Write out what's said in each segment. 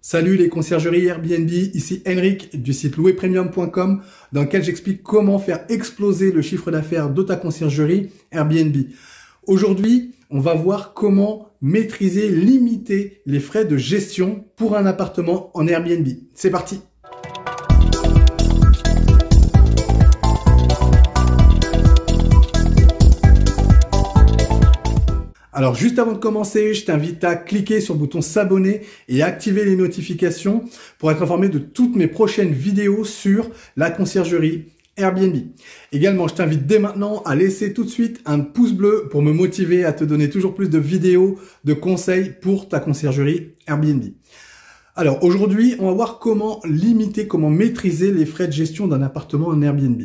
Salut les conciergeries Airbnb, ici Henrik du site louerpremium.com dans lequel j'explique comment faire exploser le chiffre d'affaires de ta conciergerie Airbnb. Aujourd'hui, on va voir comment maîtriser, limiter les frais de gestion pour un appartement en Airbnb. C'est parti! Alors juste avant de commencer, je t'invite à cliquer sur le bouton s'abonner et à activer les notifications pour être informé de toutes mes prochaines vidéos sur la conciergerie Airbnb. Également, je t'invite dès maintenant à laisser tout de suite un pouce bleu pour me motiver à te donner toujours plus de vidéos, de conseils pour ta conciergerie Airbnb. Alors aujourd'hui, on va voir comment limiter, comment maîtriser les frais de gestion d'un appartement en Airbnb.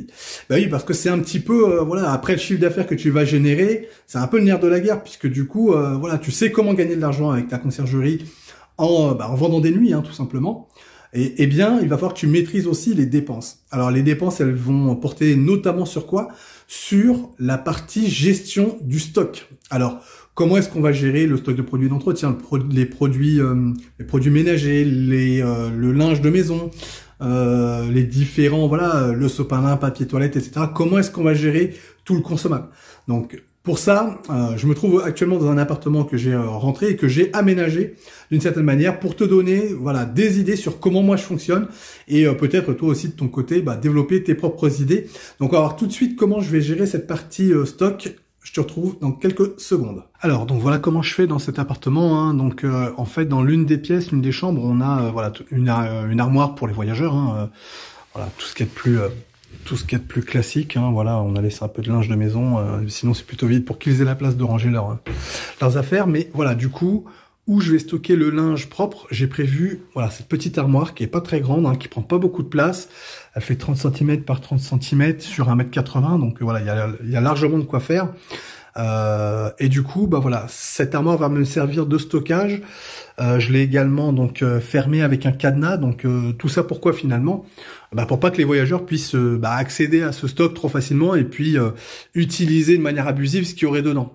Ben oui, parce que c'est un petit peu, voilà, après le chiffre d'affaires que tu vas générer, c'est un peu le nerf de la guerre, puisque du coup, voilà, tu sais comment gagner de l'argent avec ta conciergerie en vendant des nuits, hein, tout simplement. Et bien, il va falloir que tu maîtrises aussi les dépenses. Alors les dépenses, elles vont porter notamment sur quoi? Sur la partie gestion du stock. Alors, comment est-ce qu'on va gérer le stock de produits d'entretien, les produits ménagers, le linge de maison, les différents, voilà, le sopalin, papier toilette, etc. Comment est-ce qu'on va gérer tout le consommable? Donc, pour ça, je me trouve actuellement dans un appartement que j'ai rentré et que j'ai aménagé d'une certaine manière pour te donner, voilà, des idées sur comment moi je fonctionne et peut-être toi aussi de ton côté, développer tes propres idées. Donc, on va voir tout de suite comment je vais gérer cette partie stock. Je te retrouve dans quelques secondes. Alors, donc voilà comment je fais dans cet appartement. Hein. Donc, en fait, dans l'une des pièces, l'une des chambres, on a voilà une armoire pour les voyageurs. Hein. Voilà tout ce qui est de plus classique. Hein. Voilà, on a laissé un peu de linge de maison. Sinon, c'est plutôt vide pour qu'ils aient la place de ranger leurs affaires. Mais voilà, du coup, où je vais stocker le linge propre, j'ai prévu voilà cette petite armoire qui est pas très grande, hein, qui prend pas beaucoup de place. Elle fait 30 cm par 30 cm sur 1,80 m. Donc voilà, il y a largement de quoi faire. Et du coup, voilà, cette armoire va me servir de stockage. Je l'ai également donc fermé avec un cadenas. Donc tout ça pourquoi finalement? Pour pas que les voyageurs puissent accéder à ce stock trop facilement et puis utiliser de manière abusive ce qu'il y aurait dedans.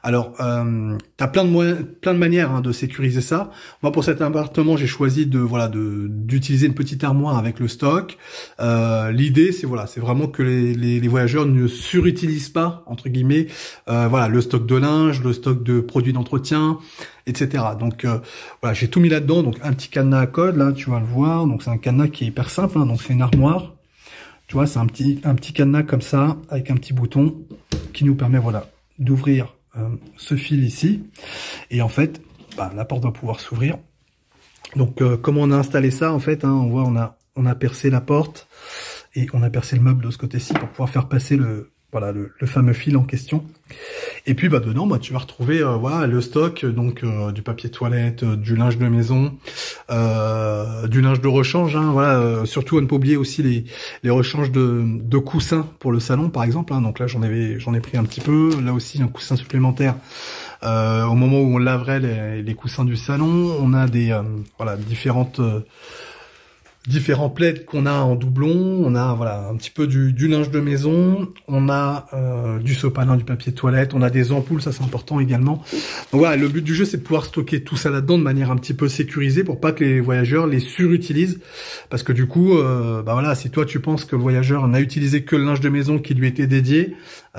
Alors, tu as plein de manières hein, de sécuriser ça. Moi, pour cet appartement, j'ai choisi d'utiliser une petite armoire avec le stock. L'idée, c'est vraiment que les voyageurs ne surutilisent pas entre guillemets, le stock de linge, le stock de produits d'entretien, etc. Donc voilà, j'ai tout mis là-dedans. Donc un petit cadenas à code, là, tu vas le voir. Donc c'est un cadenas qui est hyper simple. Hein, donc c'est une armoire. Tu vois, c'est un petit cadenas comme ça avec un petit bouton qui nous permet d'ouvrir ce fil ici. Et en fait, la porte va pouvoir s'ouvrir. Donc comment on a installé ça en fait, hein, on voit on a percé la porte et on a percé le meuble de ce côté-ci pour pouvoir faire passer le fameux fil en question. Et puis dedans tu vas retrouver le stock donc du papier toilette, du linge de maison, du linge de rechange, hein, surtout à ne pas oublier aussi les rechanges de coussins pour le salon par exemple, hein. Donc là j'en ai pris un petit peu, là aussi un coussin supplémentaire au moment où on laverait les coussins du salon. On a des différents plaids qu'on a en doublon, on a un petit peu du linge de maison, on a du sopalin, du papier toilette, on a des ampoules, ça c'est important également. Donc voilà, le but du jeu c'est de pouvoir stocker tout ça là-dedans de manière un petit peu sécurisée pour pas que les voyageurs les surutilisent, parce que du coup, si toi tu penses que le voyageur n'a utilisé que le linge de maison qui lui était dédié,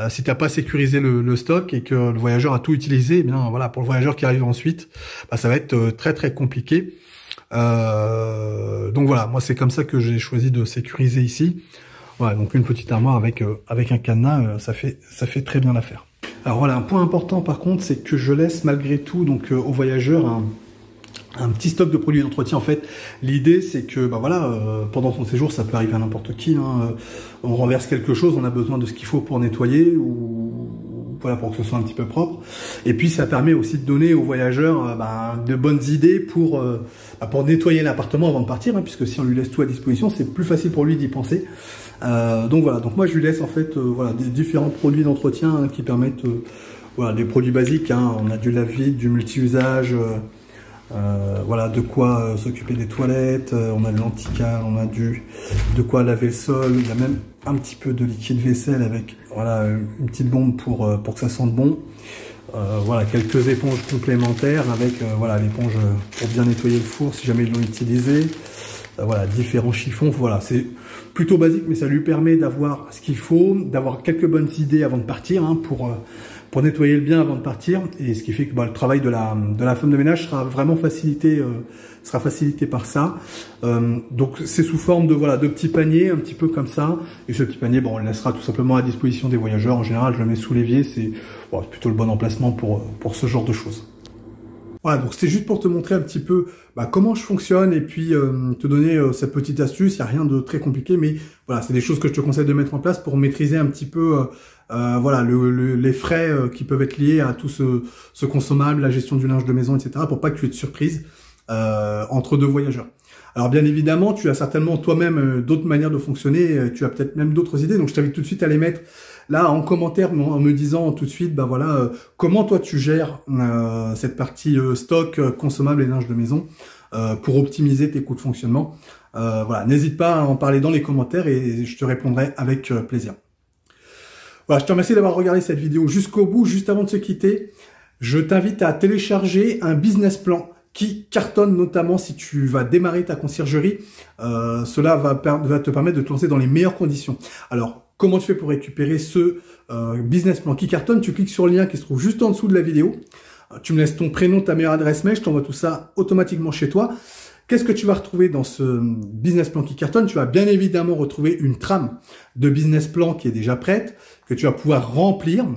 si t'as pas sécurisé le stock et que le voyageur a tout utilisé, pour le voyageur qui arrive ensuite, ça va être très très compliqué. Donc voilà, moi c'est comme ça que j'ai choisi de sécuriser ici. Voilà, donc une petite armoire avec un cadenas, ça fait très bien l'affaire. Alors voilà, un point important par contre, c'est que je laisse malgré tout donc aux voyageurs un petit stock de produits d'entretien. En fait, l'idée c'est que pendant son séjour, ça peut arriver à n'importe qui, hein. On renverse quelque chose, on a besoin de ce qu'il faut pour nettoyer ou pour que ce soit un petit peu propre. Et puis ça permet aussi de donner aux voyageurs de bonnes idées pour nettoyer l'appartement avant de partir, hein, puisque si on lui laisse tout à disposition, c'est plus facile pour lui d'y penser. Donc voilà, donc moi je lui laisse en fait des différents produits d'entretien hein, qui permettent des produits basiques, hein. On a du lave-vide, du multi-usage, de quoi s'occuper des toilettes, on a de l'antical, on a de quoi laver le sol, il y a même un petit peu de liquide vaisselle avec une petite bombe pour que ça sente bon. Voilà, quelques éponges complémentaires avec voilà, l'éponge pour bien nettoyer le four si jamais ils l'ont utilisé. Voilà, différents chiffons. Voilà, c'est plutôt basique, mais ça lui permet d'avoir ce qu'il faut, d'avoir quelques bonnes idées avant de partir, hein, pour nettoyer le bien avant de partir. Et ce qui fait que le travail de la femme de ménage sera vraiment facilité, par ça. Donc c'est sous forme de voilà, de petits paniers, un petit peu comme ça. Et ce petit panier, bon, on le laissera tout simplement à disposition des voyageurs. En général, je le mets sous l'évier. C'est bon, plutôt le bon emplacement pour ce genre de choses. Voilà, donc c'était juste pour te montrer un petit peu comment je fonctionne et puis te donner cette petite astuce. Il n'y a rien de très compliqué, mais voilà, c'est des choses que je te conseille de mettre en place pour maîtriser un petit peu voilà, les frais qui peuvent être liés à tout ce consommable, la gestion du linge de maison, etc. pour pas que tu aies de surprise entre deux voyageurs. Alors bien évidemment, tu as certainement toi-même d'autres manières de fonctionner, tu as peut-être même d'autres idées, donc je t'invite tout de suite à les mettre là en commentaire en me disant tout de suite voilà comment toi tu gères cette partie stock, consommable et linge de maison pour optimiser tes coûts de fonctionnement. Voilà, n'hésite pas à en parler dans les commentaires et je te répondrai avec plaisir. Voilà, je te remercie d'avoir regardé cette vidéo jusqu'au bout. Juste avant de se quitter, je t'invite à télécharger un business plan qui cartonne, notamment si tu vas démarrer ta conciergerie. Cela va te permettre de te lancer dans les meilleures conditions. Alors, comment tu fais pour récupérer ce business plan qui cartonne? Tu cliques sur le lien qui se trouve juste en dessous de la vidéo. Tu me laisses ton prénom, ta meilleure adresse mail, je t'envoie tout ça automatiquement chez toi. Qu'est-ce que tu vas retrouver dans ce business plan qui cartonne? Tu vas bien évidemment retrouver une trame de business plan qui est déjà prête, que tu vas pouvoir remplir.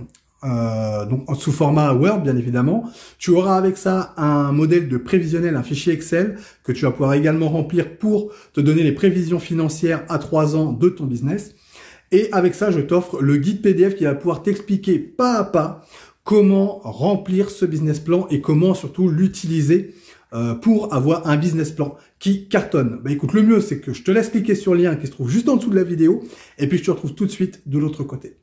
Donc sous format Word bien évidemment. Tu auras avec ça un modèle de prévisionnel, un fichier Excel que tu vas pouvoir également remplir pour te donner les prévisions financières à 3 ans de ton business. Et avec ça, je t'offre le guide PDF qui va pouvoir t'expliquer pas à pas comment remplir ce business plan et comment surtout l'utiliser pour avoir un business plan qui cartonne. Écoute, le mieux c'est que je te laisse cliquer sur le lien qui se trouve juste en dessous de la vidéo et puis je te retrouve tout de suite de l'autre côté.